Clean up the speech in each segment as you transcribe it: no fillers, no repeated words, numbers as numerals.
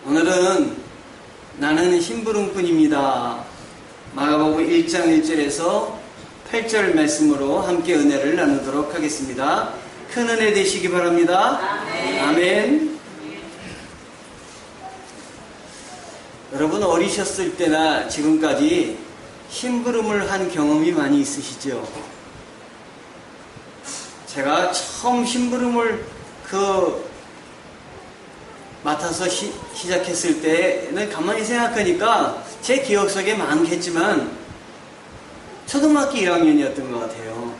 오늘은 나는 심부름꾼입니다. 마가복음 1장 1절에서 8절 말씀으로 함께 은혜를 나누도록 하겠습니다. 큰 은혜 되시기 바랍니다. 아멘. 아멘. 여러분 어리셨을 때나 지금까지 심부름을 한 경험이 많이 있으시죠? 제가 처음 심부름을 맡아서 시작했을 때는 가만히 생각하니까 제 기억 속에 많겠지만 초등학교 1학년이었던 것 같아요.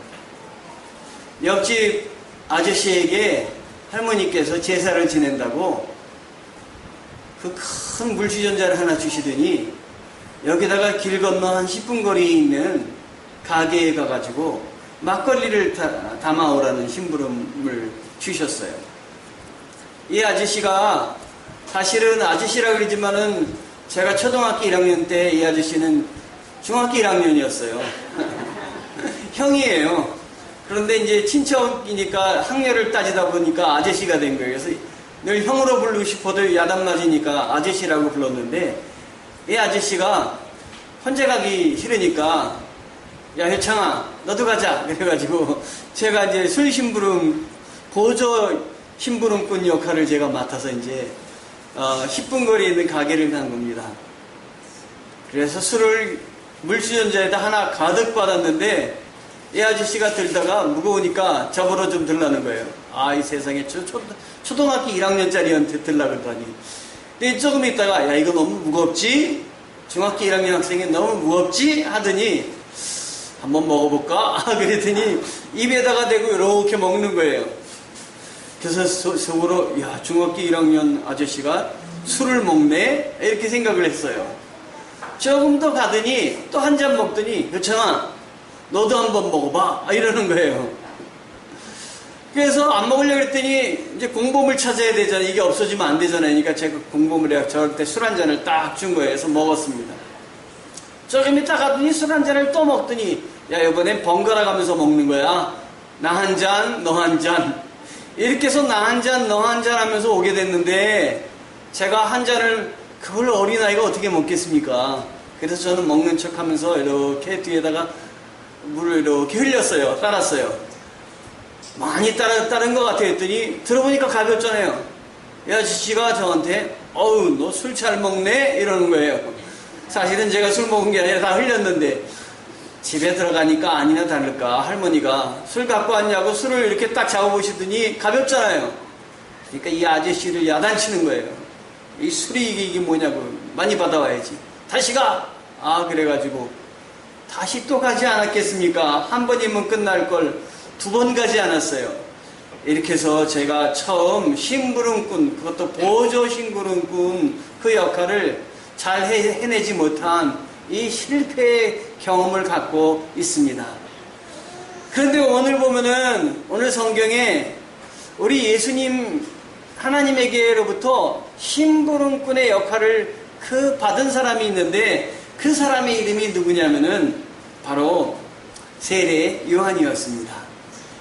옆집 아저씨에게 할머니께서 제사를 지낸다고 그 큰 물주전자를 하나 주시더니 여기다가 길 건너 한 10분 거리에 있는 가게에 가가지고 막걸리를 담아오라는 심부름을 주셨어요. 이 아저씨가 사실은 아저씨라 그러지만은 제가 초등학교 1학년 때 이 아저씨는 중학교 1학년이었어요. 형이에요. 그런데 이제 친척이니까 학년을 따지다 보니까 아저씨가 된 거예요. 그래서 늘 형으로 부르고 싶어도 야단 맞으니까 아저씨라고 불렀는데 이 아저씨가 혼자 가기 싫으니까 야 효창아 너도 가자 그래가지고 제가 이제 술 심부름 보조 심부름꾼 역할을 제가 맡아서 이제 10분 거리에 있는 가게를 간 겁니다. 그래서 술을 물주전자에다 하나 가득 받았는데 이 아저씨가 들다가 무거우니까 저보러 좀 들라는 거예요. 아, 이 세상에 초등학교 1학년짜리한테 들라 그러다니. 근데 조금 있다가 야 이거 너무 무겁지? 중학교 1학년 학생이 너무 무겁지? 하더니 한번 먹어볼까? 그랬더니 입에다가 대고 이렇게 먹는 거예요. 그래서 속으로 야 중학교 1학년 아저씨가 술을 먹네? 이렇게 생각을 했어요. 조금 더 가더니 또 한 잔 먹더니 효창아 너도 한번 먹어봐 이러는 거예요. 그래서 안 먹으려고 했더니 이제 공범을 찾아야 되잖아요. 이게 없어지면 안 되잖아요. 그러니까 제가 공범을 해서 저한테 술 한 잔을 딱 준 거예요. 그래서 먹었습니다. 조금 있다 가더니 술 한 잔을 또 먹더니 야 이번엔 번갈아 가면서 먹는 거야. 나 한 잔 너 한 잔 이렇게 해서 나 한 잔 너 한 잔 하면서 오게 됐는데 제가 한 잔을 그걸 어린아이가 어떻게 먹겠습니까? 그래서 저는 먹는 척 하면서 이렇게 뒤에다가 물을 이렇게 흘렸어요. 따랐어요. 많이 따른 것 같아 했더니 들어보니까 가볍잖아요. 이 아저씨가 저한테 어우 너 술 잘 먹네 이러는 거예요. 사실은 제가 술 먹은 게 아니라 다 흘렸는데 집에 들어가니까 아니나 다를까 할머니가 술 갖고 왔냐고 술을 이렇게 딱 잡아보시더니 가볍잖아요. 그러니까 이 아저씨를 야단치는 거예요. 이 술이 이게 뭐냐고 많이 받아와야지. 다시 가! 아 그래가지고 다시 또 가지 않았겠습니까? 한 번이면 끝날 걸 2번 가지 않았어요. 이렇게 해서 제가 처음 심부름꾼, 그것도 보조 심부름꾼 그 역할을 잘 해내지 못한 이 실패의 경험을 갖고 있습니다. 그런데 오늘 보면은 오늘 성경에 우리 예수님 하나님에게로부터 심부름꾼의 역할을 받은 사람이 있는데 그 사람의 이름이 누구냐면은 바로 세례 요한이었습니다.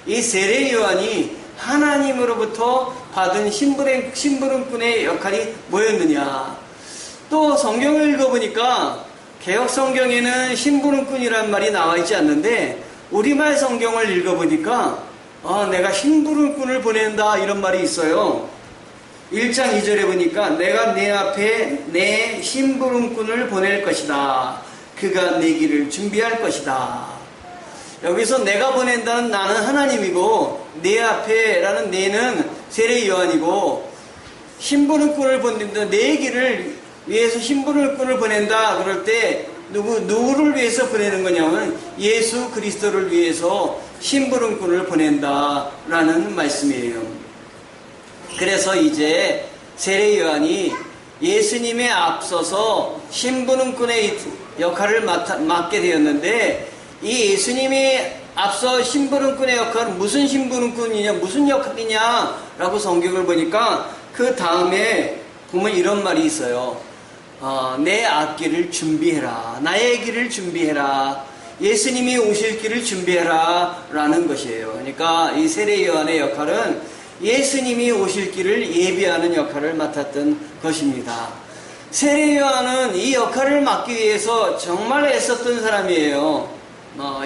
이 세례 요한이 하나님으로부터 받은 심부름꾼의 역할이 뭐였느냐? 또 성경을 읽어보니까 개역 성경에는 심부름꾼이란 말이 나와 있지 않는데 우리말 성경을 읽어보니까 내가 심부름꾼을 보낸다 이런 말이 있어요. 1장 2절에 보니까 내가 내 앞에 내 심부름꾼을 보낼 것이다. 그가 내 길을 준비할 것이다. 여기서 내가 보낸다는 나는 하나님이고 내 앞에 라는 내는 세례 요한이고 심부름꾼을 보낸다. 내 길을 위해서 심부름꾼을 보낸다. 그럴 때 누구를 위해서 보내는 거냐면 예수 그리스도를 위해서 심부름꾼을 보낸다라는 말씀이에요. 그래서 이제 세례 요한이 예수님에 앞서서 심부름꾼의 역할을 맡게 되었는데 이 예수님이 앞서 심부름꾼의 역할은 무슨 심부름꾼이냐 무슨 역할이냐라고 성경을 보니까 그 다음에 보면 이런 말이 있어요. 내 앞길을 준비해라. 나의 길을 준비해라. 예수님이 오실 길을 준비해라 라는 것이에요. 그러니까 이 세례 요한의 역할은 예수님이 오실 길을 예비하는 역할을 맡았던 것입니다. 세례 요한은 이 역할을 맡기 위해서 정말 애썼던 사람이에요.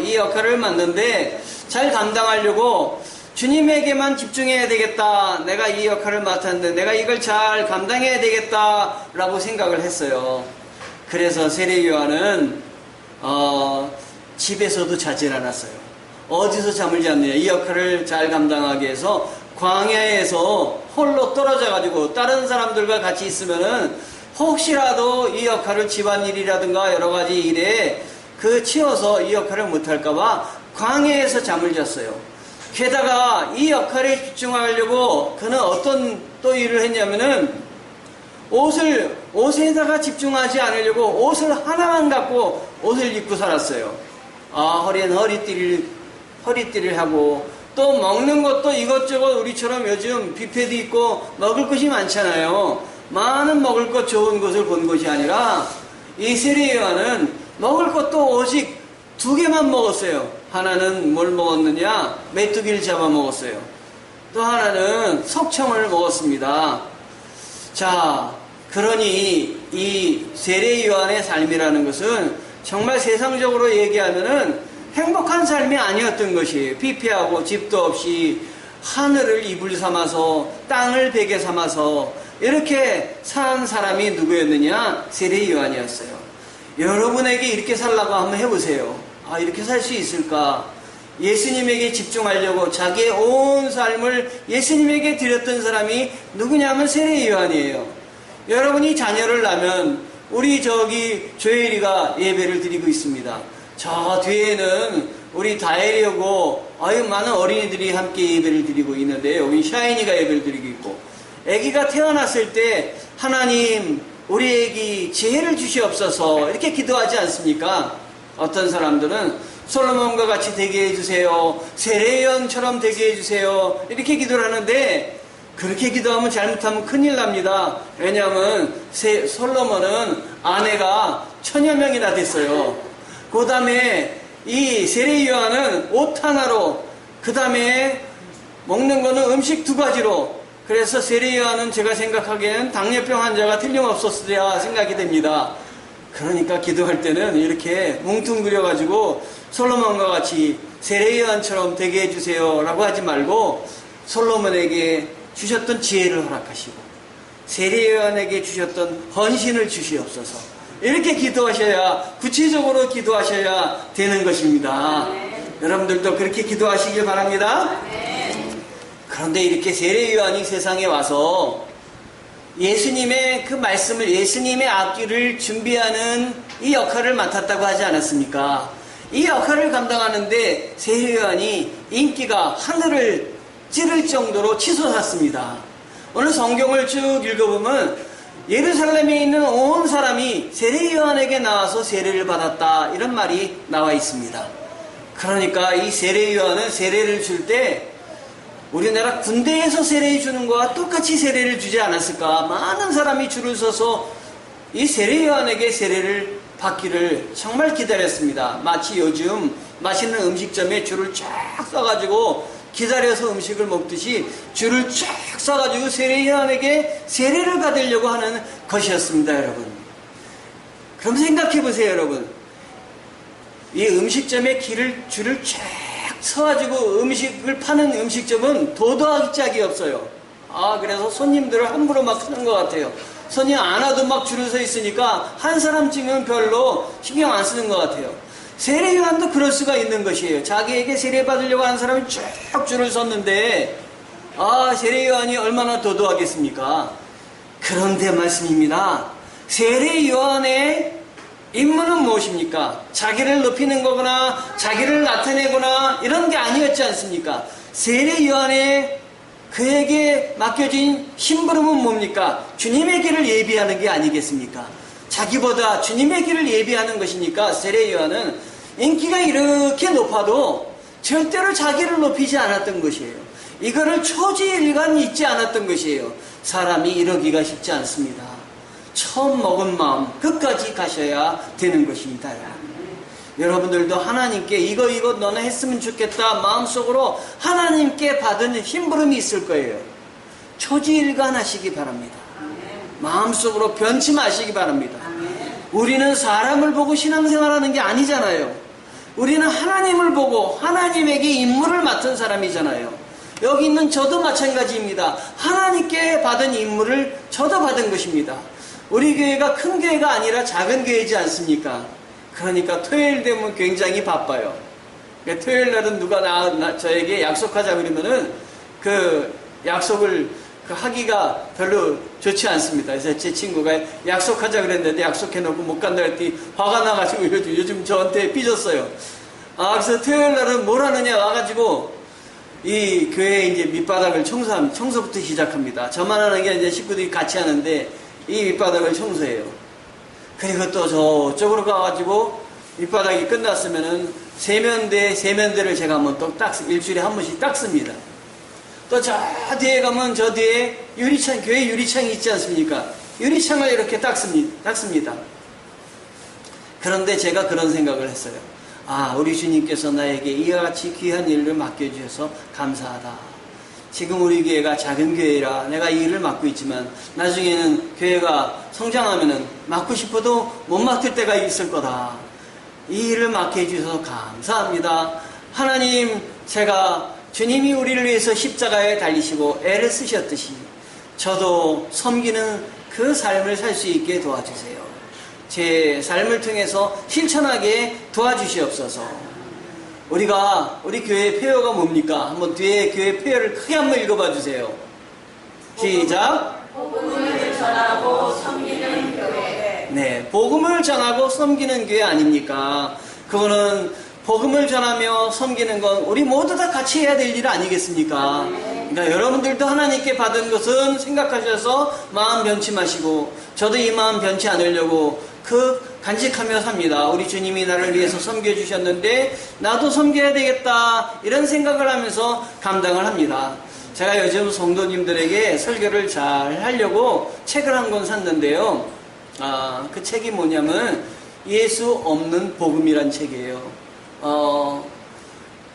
이 역할을 맡는데 잘 감당하려고 주님에게만 집중해야 되겠다. 내가 이 역할을 맡았는데 내가 이걸 잘 감당해야 되겠다라고 생각을 했어요. 그래서 세례 요한은 집에서도 자질 않았어요. 어디서 잠을 잤느냐. 이 역할을 잘 감당하기 위해서 광야에서 홀로 떨어져 가지고 다른 사람들과 같이 있으면은 혹시라도 이 역할을 집안일이라든가 여러 가지 일에 치여서 이 역할을 못할까봐 광야에서 잠을 잤어요. 게다가 이 역할에 집중하려고 그는 어떤 또 일을 했냐면은 옷에다가 집중하지 않으려고 옷을 하나만 갖고 옷을 입고 살았어요. 허리엔 허리띠를 하고 또 먹는 것도 이것저것 우리처럼 요즘 뷔페도 있고 먹을 것이 많잖아요. 많은 먹을 것 좋은 것을 본 것이 아니라 이 세례 요한은 먹을 것도 오직 2개만 먹었어요. 하나는 뭘 먹었느냐? 메뚜기를 잡아 먹었어요. 또 하나는 석청을 먹었습니다. 자, 그러니 이 세례 요한의 삶이라는 것은 정말 세상적으로 얘기하면은 행복한 삶이 아니었던 것이에요. 피폐하고 집도 없이 하늘을 이불 삼아서 땅을 베개 삼아서 이렇게 산 사람이 누구였느냐? 세례 요한이었어요. 여러분에게 이렇게 살라고 한번 해보세요. 이렇게 살 수 있을까? 예수님에게 집중하려고 자기의 온 삶을 예수님에게 드렸던 사람이 누구냐면 세례 요한이에요. 여러분이 자녀를 낳으면 우리 조엘이가 예배를 드리고 있습니다. 저 뒤에는 우리 다혜리하고 많은 어린이들이 함께 예배를 드리고 있는데 여기 샤이니가 예배를 드리고 있고, 아기가 태어났을 때 하나님 우리 아기 지혜를 주시옵소서 이렇게 기도하지 않습니까? 어떤 사람들은 솔로몬과 같이 되게 해주세요, 세례 요한처럼 되게 해주세요 이렇게 기도를 하는데, 그렇게 기도하면 잘못하면 큰일 납니다. 왜냐하면 솔로몬은 아내가 1000여 명이나 됐어요. 그 다음에 이 세례 요한은 옷 하나로, 그 다음에 먹는 거는 음식 2가지로. 그래서 세례 요한은 제가 생각하기에는 당뇨병 환자가 틀림없었어야 생각이 됩니다. 그러니까 기도할 때는 이렇게 뭉뚱그려가지고 솔로몬과 같이 세례 요한처럼 되게 해주세요 라고 하지 말고, 솔로몬에게 주셨던 지혜를 허락하시고 세례 요한에게 주셨던 헌신을 주시옵소서 이렇게 기도하셔야, 구체적으로 기도하셔야 되는 것입니다. 여러분들도 그렇게 기도하시길 바랍니다. 그런데 이렇게 세례 요한이 세상에 와서 예수님의 그 말씀을, 예수님의 앞길을 준비하는 이 역할을 맡았다고 하지 않았습니까? 이 역할을 감당하는데 세례 요한이 인기가 하늘을 찌를 정도로 치솟았습니다. 오늘 성경을 쭉 읽어보면 예루살렘에 있는 온 사람이 세례 요한에게 나와서 세례를 받았다 이런 말이 나와 있습니다. 그러니까 이 세례 요한은 세례를 줄 때 우리나라 군대에서 세례 주는 거와 똑같이 세례를 주지 않았을까? 많은 사람이 줄을 서서 이 세례 요한에게 세례를 받기를 정말 기다렸습니다. 마치 요즘 맛있는 음식점에 줄을 쫙 서가지고 기다려서 음식을 먹듯이 줄을 쫙 서가지고 세례 요한에게 세례를 받으려고 하는 것이었습니다, 여러분. 그럼 생각해 보세요, 여러분. 이 음식점에 줄을 쫙 서가지고 음식을 파는 음식점은 도도하기 짝이 없어요. 그래서 손님들을 함부로 막 쓰는 것 같아요. 손님 안 와도 막 줄을 서 있으니까 한 사람쯤은 별로 신경 안 쓰는 것 같아요. 세례 요한도 그럴 수가 있는 것이에요. 자기에게 세례 받으려고 하는 사람이 쭉 줄을 섰는데 세례 요한이 얼마나 도도하겠습니까? 그런데 말씀입니다. 세례 요한의 임무는 무엇입니까? 자기를 높이는 거거나 자기를 나타내거나 이런 게 아니었지 않습니까? 세례 요한의 그에게 맡겨진 심부름은 뭡니까? 주님의 길을 예비하는 게 아니겠습니까? 자기보다 주님의 길을 예비하는 것이니까 세례 요한은 인기가 이렇게 높아도 절대로 자기를 높이지 않았던 것이에요. 이거를 초지일관 잊지 않았던 것이에요. 사람이 이러기가 쉽지 않습니다. 처음 먹은 마음 끝까지 가셔야 되는 것입니다. 여러분들도 하나님께 이거 너는 했으면 좋겠다 마음속으로 하나님께 받은 힘부름이 있을 거예요. 초지일관하시기 바랍니다. 마음속으로 변치 마시기 바랍니다. 우리는 사람을 보고 신앙생활하는 게 아니잖아요. 우리는 하나님을 보고 하나님에게 임무를 맡은 사람이잖아요. 여기 있는 저도 마찬가지입니다. 하나님께 받은 임무를 저도 받은 것입니다. 우리 교회가 큰 교회가 아니라 작은 교회지 않습니까? 그러니까 토요일 되면 굉장히 바빠요. 토요일 날은 누가 저에게 약속하자 그러면은 그 약속을 하기가 별로 좋지 않습니다. 그래서 제 친구가 약속하자 그랬는데 약속해놓고 못 간다 했더니 화가 나가지고 요즘 저한테 삐졌어요. 그래서 토요일 날은 뭘 하느냐 와가지고 이 교회 이제 밑바닥을 청소부터 시작합니다. 저만 하는 게 이제 식구들이 같이 하는데 이 밑바닥을 청소해요. 그리고 또 저쪽으로 가가지고 밑바닥이 끝났으면은 세면대를 제가 한번 또 일주일에 한 번씩 닦습니다. 또 저 뒤에 가면 저 뒤에 교회 유리창이 있지 않습니까? 유리창을 이렇게 닦습니다. 그런데 제가 그런 생각을 했어요. 우리 주님께서 나에게 이와 같이 귀한 일을 맡겨주셔서 감사하다. 지금 우리 교회가 작은 교회라 내가 이 일을 맡고 있지만 나중에는 교회가 성장하면은 맡고 싶어도 못 맡을 때가 있을 거다. 이 일을 맡겨주셔서 감사합니다. 하나님, 주님이 우리를 위해서 십자가에 달리시고 애를 쓰셨듯이 저도 섬기는 그 삶을 살 수 있게 도와주세요. 제 삶을 통해서 실천하게 도와주시옵소서. 우리 교회 표어가 뭡니까? 한번 뒤에 교회 표어를 크게 한번 읽어봐 주세요. 시작. 복음을 전하고 섬기는 교회. 네, 복음을 전하고 섬기는 교회 아닙니까? 그거는 복음을 전하며 섬기는 건 우리 모두 다 같이 해야 될 일 아니겠습니까? 그러니까 여러분들도 하나님께 받은 것은 생각하셔서 마음 변치 마시고 저도 이 마음 변치 않으려고 간직하며 삽니다. 우리 주님이 나를 위해서 섬겨주셨는데 나도 섬겨야 되겠다 이런 생각을 하면서 감당을 합니다. 제가 요즘 성도님들에게 설교를 잘 하려고 책을 한 권 샀는데요. 그 책이 뭐냐면 예수 없는 복음이란 책이에요.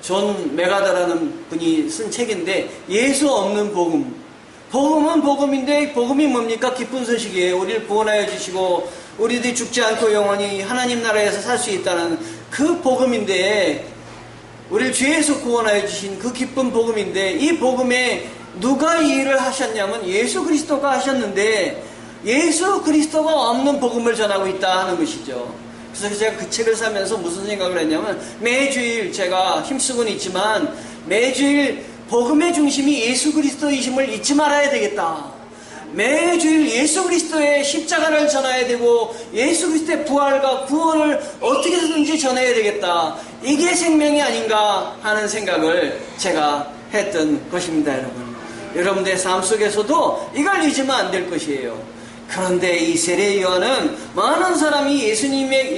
존 메가더라는 분이 쓴 책인데 예수 없는 복음. 복음은 복음인데 복음이 뭡니까? 기쁜 소식이에요. 우리를 구원하여 주시고 우리들이 죽지 않고 영원히 하나님 나라에서 살 수 있다는 그 복음인데 우리를 죄에서 구원하여 주신 그 기쁜 복음인데 이 복음에 누가 이 일을 하셨냐면 예수 그리스도가 하셨는데 예수 그리스도가 없는 복음을 전하고 있다 하는 것이죠. 그래서 제가 그 책을 사면서 무슨 생각을 했냐면 매주일 제가 힘쓰고는 있지만 매주일 복음의 중심이 예수 그리스도이심을 잊지 말아야 되겠다. 매주일 예수 그리스도의 십자가를 전해야 되고 예수 그리스도의 부활과 구원을 어떻게 해서든지 전해야 되겠다. 이게 생명이 아닌가 하는 생각을 제가 했던 것입니다. 여러분들의 삶 속에서도 이걸 잊으면 안 될 것이에요. 그런데 이 세례 요한은 많은 사람이 예수님의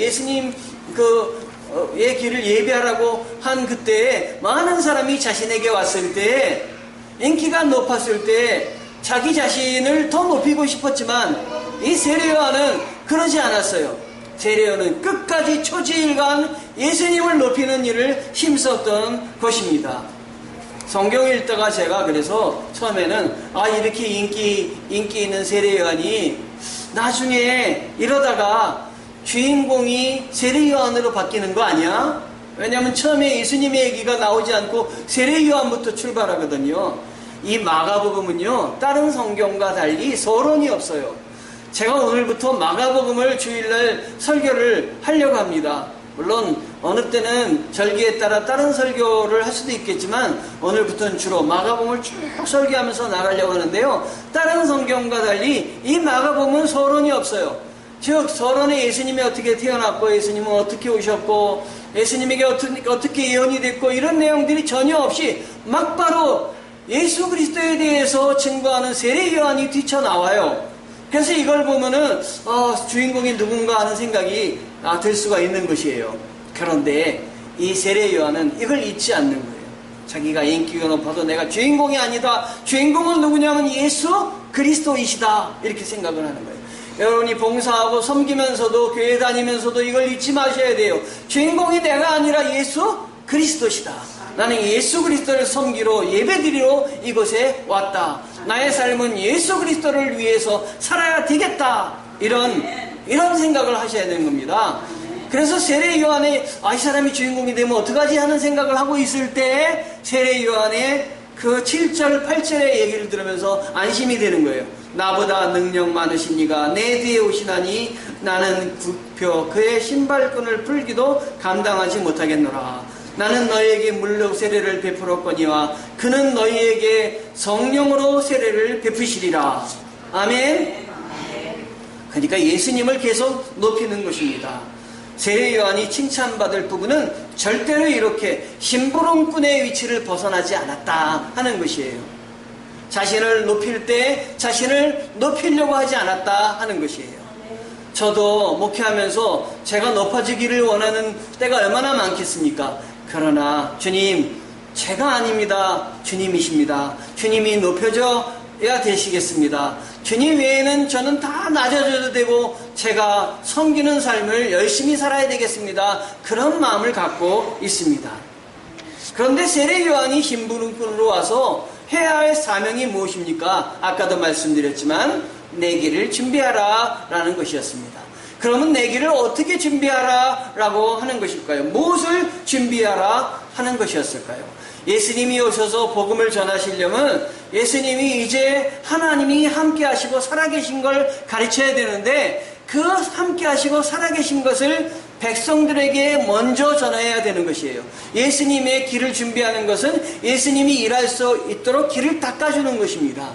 길을 예배하라고 한 그때에 많은 사람이 자신에게 왔을 때 인기가 높았을 때 자기 자신을 더 높이고 싶었지만 이 세례 요한은 그러지 않았어요. 세례 요한은 끝까지 초지일관 예수님을 높이는 일을 힘썼던 것입니다. 성경 읽다가 제가 그래서 처음에는 이렇게 인기 있는 세례 요한이 나중에 이러다가 주인공이 세례 요한으로 바뀌는 거 아니야? 왜냐하면 처음에 예수님의 얘기가 나오지 않고 세례 요한부터 출발하거든요. 이 마가복음은요 다른 성경과 달리 서론이 없어요. 제가 오늘부터 마가복음을 주일날 설교를 하려고 합니다. 물론 어느 때는 절기에 따라 다른 설교를 할 수도 있겠지만 오늘부터는 주로 마가복음을 쭉 설교하면서 나가려고 하는데요. 다른 성경과 달리 이 마가복음은 서론이 없어요. 즉 서론에 예수님이 어떻게 태어났고 예수님은 어떻게 오셨고 예수님에게 어떻게 예언이 됐고 이런 내용들이 전혀 없이 막바로 예수 그리스도에 대해서 증거하는 세례 요한이 뛰쳐나와요. 그래서 이걸 보면은 주인공이 누군가 하는 생각이 들 수가 있는 것이에요. 그런데 이 세례 요한은 이걸 잊지 않는 거예요. 자기가 인기가 높아도 내가 주인공이 아니다. 주인공은 누구냐면 예수 그리스도이시다. 이렇게 생각을 하는 거예요. 여러분이 봉사하고 섬기면서도 교회 다니면서도 이걸 잊지 마셔야 돼요. 주인공이 내가 아니라 예수 그리스도시다. 나는 예수 그리스도를 섬기러 예배드리러 이곳에 왔다. 나의 삶은 예수 그리스도를 위해서 살아야 되겠다. 이런 생각을 하셔야 되는 겁니다. 그래서 세례 요한의 이 사람이 주인공이 되면 어떡하지 하는 생각을 하고 있을 때 세례 요한의 그 7절 8절의 얘기를 들으면서 안심이 되는 거예요. 나보다 능력 많으신 이가 내 뒤에 오시나니 나는 굽혀 그의 신발끈을 풀기도 감당하지 못하겠노라. 나는 너희에게 물로 세례를 베풀었거니와 그는 너희에게 성령으로 세례를 베푸시리라. 아멘. 그러니까 예수님을 계속 높이는 것입니다. 세례 요한이 칭찬받을 부분은 절대로 이렇게 심부름꾼의 위치를 벗어나지 않았다 하는 것이에요. 자신을 높일 때 자신을 높이려고 하지 않았다 하는 것이에요. 저도 목회하면서 제가 높아지기를 원하는 때가 얼마나 많겠습니까? 그러나 주님, 제가 아닙니다. 주님이십니다. 주님이 높여져야 되시겠습니다. 주님 외에는 저는 다 낮아져도 되고 제가 섬기는 삶을 열심히 살아야 되겠습니다. 그런 마음을 갖고 있습니다. 그런데 세례 요한이 심부름꾼으로 와서 해야 할 사명이 무엇입니까? 아까도 말씀드렸지만 내 길을 준비하라 라는 것이었습니다. 그러면 내 길을 어떻게 준비하라 라고 하는 것일까요? 무엇을 준비하라 하는 것이었을까요? 예수님이 오셔서 복음을 전하시려면 예수님이 이제 하나님이 함께 하시고 살아계신 걸 가르쳐야 되는데 그 함께 하시고 살아계신 것을 백성들에게 먼저 전해야 되는 것이에요. 예수님의 길을 준비하는 것은 예수님이 일할 수 있도록 길을 닦아주는 것입니다.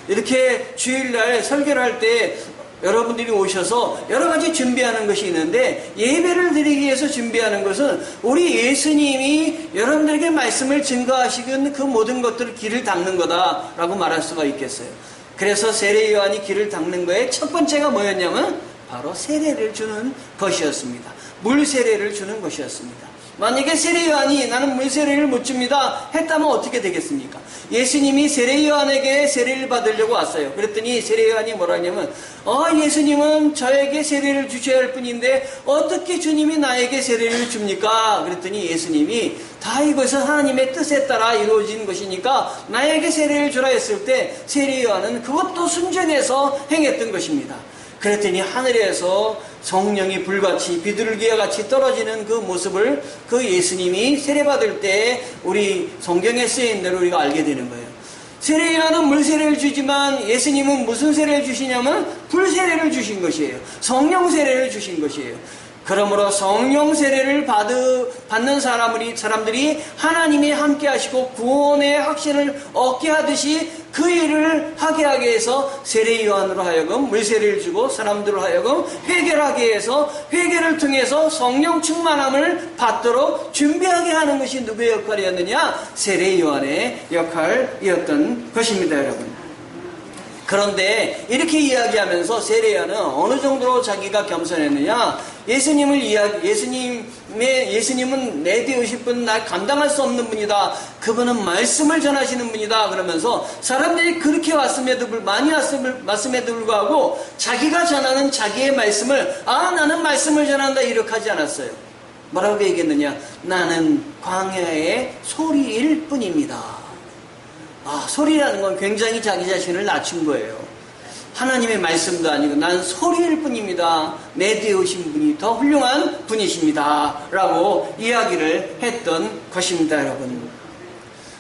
이렇게 주일날 설교를 할 때 여러분들이 오셔서 여러 가지 준비하는 것이 있는데 예배를 드리기 위해서 준비하는 것은 우리 예수님이 여러분들에게 말씀을 증거하시는 그 모든 것들을 길을 닦는 거다라고 말할 수가 있겠어요. 그래서 세례 요한이 길을 닦는 거에 첫 번째가 뭐였냐면 바로 세례를 주는 것이었습니다. 물 세례를 주는 것이었습니다. 만약에 세례 요한이 나는 물 세례를 못 줍니다 했다면 어떻게 되겠습니까? 예수님이 세례 요한에게 세례를 받으려고 왔어요. 그랬더니 세례 요한이 뭐라 하냐면 예수님은 저에게 세례를 주셔야 할 뿐인데 어떻게 주님이 나에게 세례를 줍니까? 그랬더니 예수님이 다 이것은 하나님의 뜻에 따라 이루어진 것이니까 나에게 세례를 주라 했을 때 세례 요한은 그것도 순종해서 행했던 것입니다. 그랬더니 하늘에서 성령이 불같이 비둘기와 같이 떨어지는 그 모습을 그 예수님이 세례받을 때 우리 성경에 쓰인 대로 우리가 알게 되는 거예요. 세례 요한은 물 세례를 주지만 예수님은 무슨 세례를 주시냐면 불 세례를 주신 것이에요. 성령 세례를 주신 것이에요. 그러므로 성령 세례를 받는 사람들이 하나님이 함께 하시고 구원의 확신을 얻게 하듯이 그 일을 하게 해서 세례 요한으로 하여금 물세례를 주고 사람들로 하여금 회개를 하게 해서 회개를 통해서 성령 충만함을 받도록 준비하게 하는 것이 누구의 역할이었느냐? 세례 요한의 역할이었던 것입니다, 여러분. 그런데 이렇게 이야기하면서 세례 요한은 어느 정도로 자기가 겸손했느냐? 예수님은 내 뒤에 오실 분은 날 감당할 수 없는 분이다. 그분은 말씀을 전하시는 분이다. 그러면서 사람들이 그렇게 많이 왔음에도 불구하고 자기가 전하는 자기의 말씀을 나는 말씀을 전한다 이렇게 하지 않았어요. 뭐라고 얘기했느냐? 나는 광야의 소리일 뿐입니다. 소리라는 건 굉장히 자기 자신을 낮춘 거예요. 하나님의 말씀도 아니고 난 소리일 뿐입니다. 내 뒤에 오신 분이 더 훌륭한 분이십니다. 라고 이야기를 했던 것입니다, 여러분.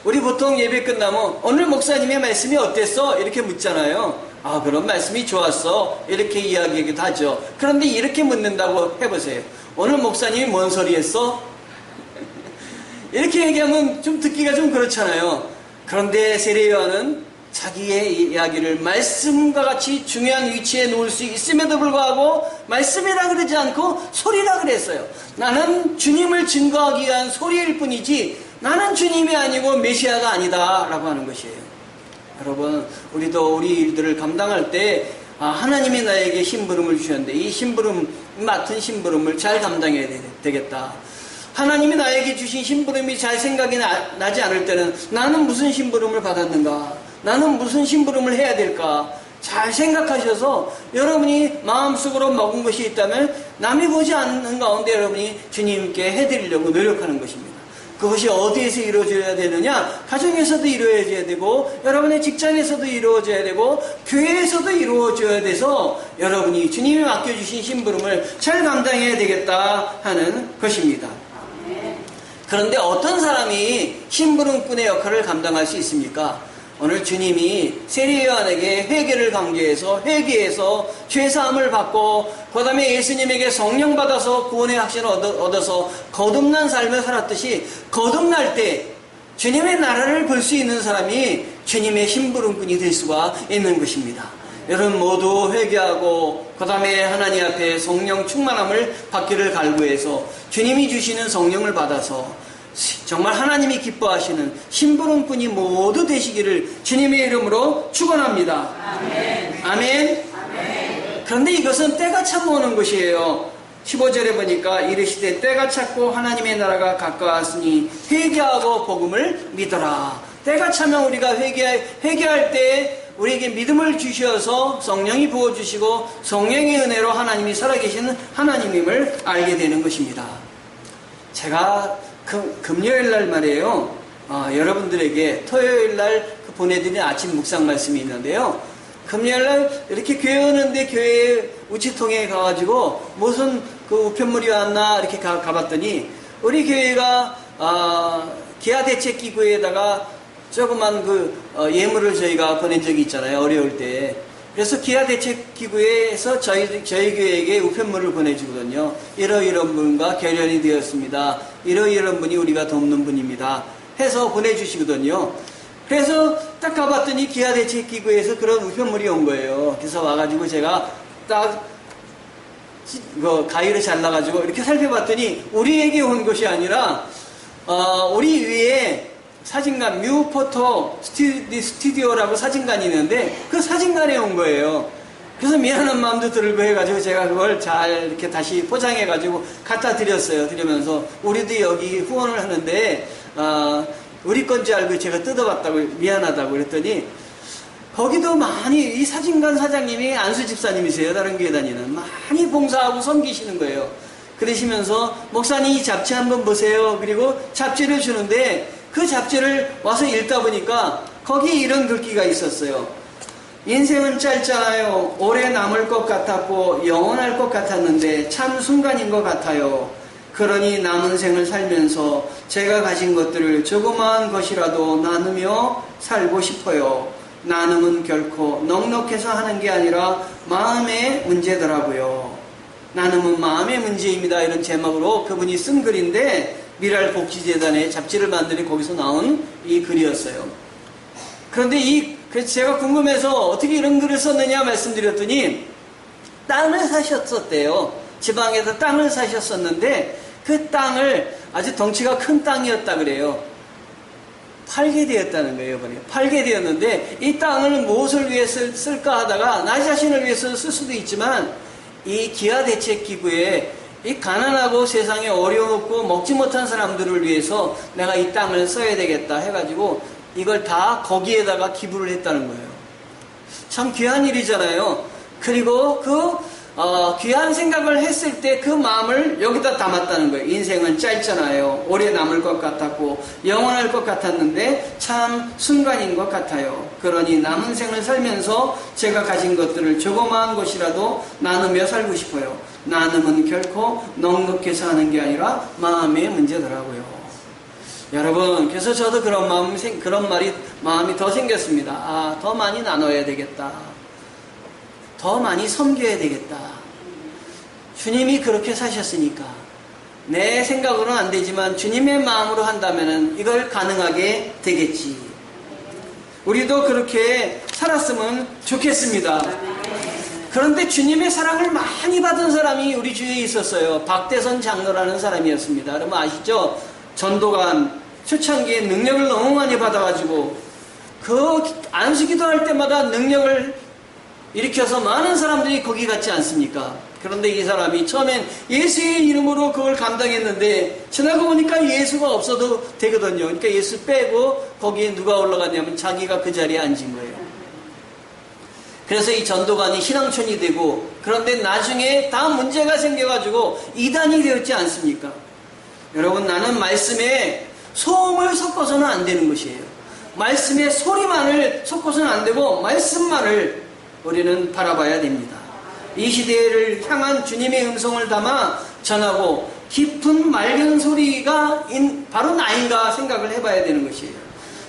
우리 보통 예배 끝나면 오늘 목사님의 말씀이 어땠어? 이렇게 묻잖아요. 그런 말씀이 좋았어. 이렇게 이야기하기도 하죠. 그런데 이렇게 묻는다고 해보세요. 오늘 목사님이 뭔 소리 했어? 이렇게 얘기하면 좀 듣기가 좀 그렇잖아요. 그런데 세례 요한은 자기의 이야기를 말씀과 같이 중요한 위치에 놓을 수 있음에도 불구하고 말씀이라 그러지 않고 소리라 그랬어요. 나는 주님을 증거하기 위한 소리일 뿐이지 나는 주님이 아니고 메시아가 아니다 라고 하는 것이에요. 여러분, 우리도 우리 일들을 감당할 때 하나님이 나에게 심부름을 주셨는데 이 맡은 심부름을 잘 감당해야 되겠다. 하나님이 나에게 주신 심부름이 잘 생각이 나지 않을 때는 나는 무슨 심부름을 받았는가? 나는 무슨 심부름을 해야 될까? 잘 생각하셔서 여러분이 마음속으로 먹은 것이 있다면 남이 보지 않는 가운데 여러분이 주님께 해드리려고 노력하는 것입니다. 그것이 어디에서 이루어져야 되느냐? 가정에서도 이루어져야 되고 여러분의 직장에서도 이루어져야 되고 교회에서도 이루어져야 돼서 여러분이 주님이 맡겨주신 심부름을 잘 감당해야 되겠다 하는 것입니다. 그런데 어떤 사람이 심부름꾼의 역할을 감당할 수 있습니까? 오늘 주님이 세리 요한에게 회개를 강조해서 회개해서 죄사함을 받고 그 다음에 예수님에게 성령 받아서 구원의 확신을 얻어서 거듭난 삶을 살았듯이 거듭날 때 주님의 나라를 볼 수 있는 사람이 주님의 심부름꾼이 될 수가 있는 것입니다. 여러분 모두 회개하고 그 다음에 하나님 앞에 성령 충만함을 받기를 갈구해서 주님이 주시는 성령을 받아서 정말 하나님이 기뻐하시는 심부름꾼이 모두 되시기를 주님의 이름으로 축원합니다. 아멘. 아멘. 아멘. 그런데 이것은 때가 차고 오는 것이에요. 15절에 보니까 이르시되 때가 찼고 하나님의 나라가 가까웠으니 회개하고 복음을 믿어라. 때가 차면 우리가 회개할 때 우리에게 믿음을 주셔서 성령이 부어주시고 성령의 은혜로 하나님이 살아계시는 하나님임을 알게 되는 것입니다. 제가 금요일 날 말이에요. 여러분들에게 토요일 날 보내드린 아침 묵상 말씀이 있는데요. 금요일 날 이렇게 교회 오는데 교회 우체통에 가가지고 무슨 그 우편물이 왔나 이렇게 가봤더니 우리 교회가 기아대책기구에다가 조그만 예물을 저희가 보낸 적이 있잖아요. 어려울 때. 그래서 기아대책기구에서 저희 교회에게 우편물을 보내주거든요. 이러이런 분과 결연이 되었습니다. 이러이런 분이 우리가 돕는 분입니다. 해서 보내주시거든요. 그래서 딱 가봤더니 기아대책기구에서 그런 우편물이 온 거예요. 그래서 와가지고 제가 딱 가위를 잘라가지고 이렇게 살펴봤더니 우리에게 온 것이 아니라 우리 위에 사진관 뮤포토 스튜디오라고 사진관이 있는데 그 사진관에 온 거예요. 그래서 미안한 마음도 들고 해가지고 제가 그걸 잘 이렇게 다시 포장해가지고 갖다 드렸어요. 드리면서 우리도 여기 후원을 하는데 우리 건지 알고 제가 뜯어봤다고 미안하다고 그랬더니 거기도 많이 이 사진관 사장님이 안수 집사님이세요. 다른 교회 다니는 많이 봉사하고 섬기시는 거예요. 그러시면서 목사님 이 잡지 한번 보세요. 그리고 잡지를 주는데 그 잡지를 와서 읽다 보니까 거기에 이런 글귀가 있었어요. 인생은 짧잖아요. 오래 남을 것 같았고 영원할 것 같았는데 참 순간인 것 같아요. 그러니 남은 생을 살면서 제가 가진 것들을 조그마한 것이라도 나누며 살고 싶어요. 나눔은 결코 넉넉해서 하는 게 아니라 마음의 문제더라고요. 나눔은 마음의 문제입니다. 이런 제목으로 그분이 쓴 글인데 미랄 복지재단의 잡지를 만드는 거기서 나온 이 글이었어요. 그런데 그래서 제가 궁금해서 어떻게 이런 글을 썼느냐 말씀드렸더니 땅을 사셨었대요. 지방에서 땅을 사셨었는데 그 땅을 아주 덩치가 큰 땅이었다 그래요. 팔게 되었다는 거예요. 팔게 되었는데 이 땅을 무엇을 위해 쓸까 하다가 나 자신을 위해서 쓸 수도 있지만 이 기아대책기구에 이 가난하고 세상에 어려웠고 먹지 못한 사람들을 위해서 내가 이 땅을 써야 되겠다 해가지고 이걸 다 거기에다가 기부를 했다는 거예요. 참 귀한 일이잖아요. 그리고 귀한 생각을 했을 때 그 마음을 여기다 담았다는 거예요. 인생은 짧잖아요. 오래 남을 것 같았고 영원할 것 같았는데 참 순간인 것 같아요. 그러니 남은 생을 살면서 제가 가진 것들을 조그마한 것이라도 나누며 살고 싶어요. 나눔은 결코 넉넉해서 하는 게 아니라 마음의 문제더라고요. 여러분, 그래서 저도 그런 마음이 더 생겼습니다. 더 많이 나눠야 되겠다. 더 많이 섬겨야 되겠다. 주님이 그렇게 사셨으니까 내 생각으로는 안 되지만 주님의 마음으로 한다면 이걸 가능하게 되겠지. 우리도 그렇게 살았으면 좋겠습니다. 그런데 주님의 사랑을 많이 받은 사람이 우리 주위에 있었어요. 박대선 장로라는 사람이었습니다. 여러분 아시죠? 전도관 초창기에 능력을 너무 많이 받아가지고 안수기도 할 때마다 능력을 일으켜서 많은 사람들이 거기 갔지 않습니까? 그런데 이 사람이 처음엔 예수의 이름으로 그걸 감당했는데 지나고 보니까 예수가 없어도 되거든요. 그러니까 예수 빼고 거기에 누가 올라갔냐면 자기가 그 자리에 앉은 거예요. 그래서 이 전도관이 신앙촌이 되고, 그런데 나중에 다 문제가 생겨가지고 이단이 되었지 않습니까? 여러분, 나는 말씀에 소음을 섞어서는 안 되는 것이에요. 말씀에 소리만을 섞어서는 안 되고 말씀만을 우리는 바라봐야 됩니다. 이 시대를 향한 주님의 음성을 담아 전하고 깊은 맑은 소리가 바로 나인가 생각을 해봐야 되는 것이에요.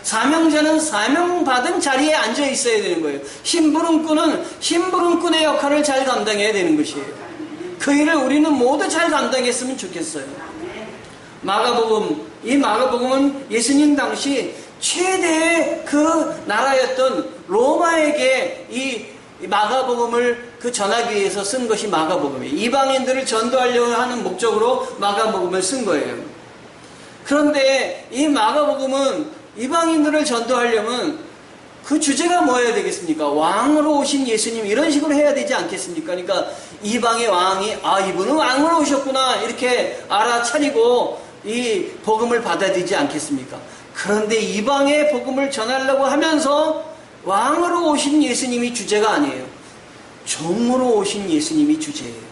사명자는 사명받은 자리에 앉아 있어야 되는 거예요. 심부름꾼은 심부름꾼의 역할을 잘 감당해야 되는 것이에요. 그 일을 우리는 모두 잘 감당했으면 좋겠어요. 이 마가복음은 예수님 당시 최대의 그 나라였던 로마에게 이 마가복음을 전하기 위해서 쓴 것이 마가복음이에요. 이방인들을 전도하려고 하는 목적으로 마가복음을 쓴 거예요. 그런데 이 마가복음은 이방인들을 전도하려면 그 주제가 뭐여야 되겠습니까? 왕으로 오신 예수님, 이런 식으로 해야 되지 않겠습니까? 그러니까 이방의 왕이 이분은 왕으로 오셨구나 이렇게 알아차리고 이 복음을 받아들이지 않겠습니까? 그런데 이방의 복음을 전하려고 하면서 왕으로 오신 예수님이 주제가 아니에요. 종으로 오신 예수님이 주제예요.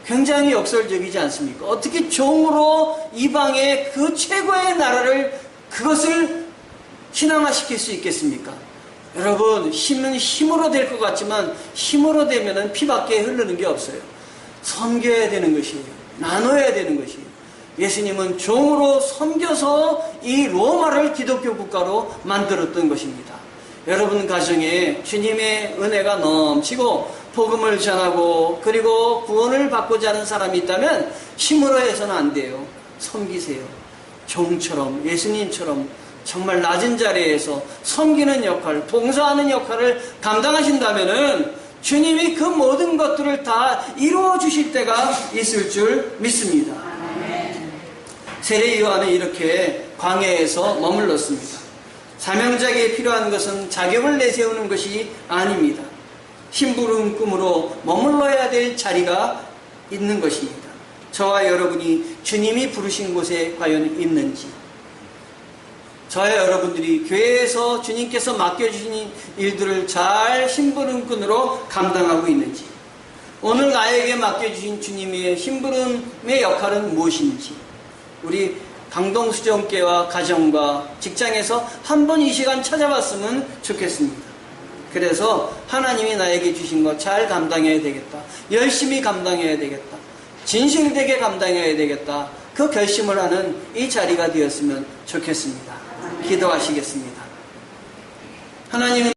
굉장히 역설적이지 않습니까? 어떻게 종으로 이방의 그 최고의 나라를, 그것을 신앙화시킬 수 있겠습니까? 여러분, 힘은 힘으로 될 것 같지만 힘으로 되면은 피밖에 흐르는 게 없어요. 섬겨야 되는 것이에요. 나눠야 되는 것이에요. 예수님은 종으로 섬겨서 이 로마를 기독교 국가로 만들었던 것입니다. 여러분 가정에 주님의 은혜가 넘치고 복음을 전하고 그리고 구원을 받고자 하는 사람이 있다면 힘으로 해서는 안 돼요. 섬기세요. 종처럼, 예수님처럼 정말 낮은 자리에서 섬기는 역할, 봉사하는 역할을 감당하신다면은 주님이 그 모든 것들을 다 이루어 주실 때가 있을 줄 믿습니다. 세례 요한은 이렇게 광야에서 머물렀습니다. 사명자에게 필요한 것은 자격을 내세우는 것이 아닙니다. 심부름 꿈으로 머물러야 될 자리가 있는 것입니다. 저와 여러분이 주님이 부르신 곳에 과연 있는지, 저와 여러분들이 교회에서 주님께서 맡겨주신 일들을 잘 심부름꾼으로 감당하고 있는지, 오늘 나에게 맡겨주신 주님의 심부름의 역할은 무엇인지, 우리 강동수정교회와 가정과 직장에서 한 번 이 시간 찾아봤으면 좋겠습니다. 그래서 하나님이 나에게 주신 거 잘 감당해야 되겠다. 열심히 감당해야 되겠다. 진실되게 감당해야 되겠다. 그 결심을 하는 이 자리가 되었으면 좋겠습니다. 기도하시겠습니다. 하나님은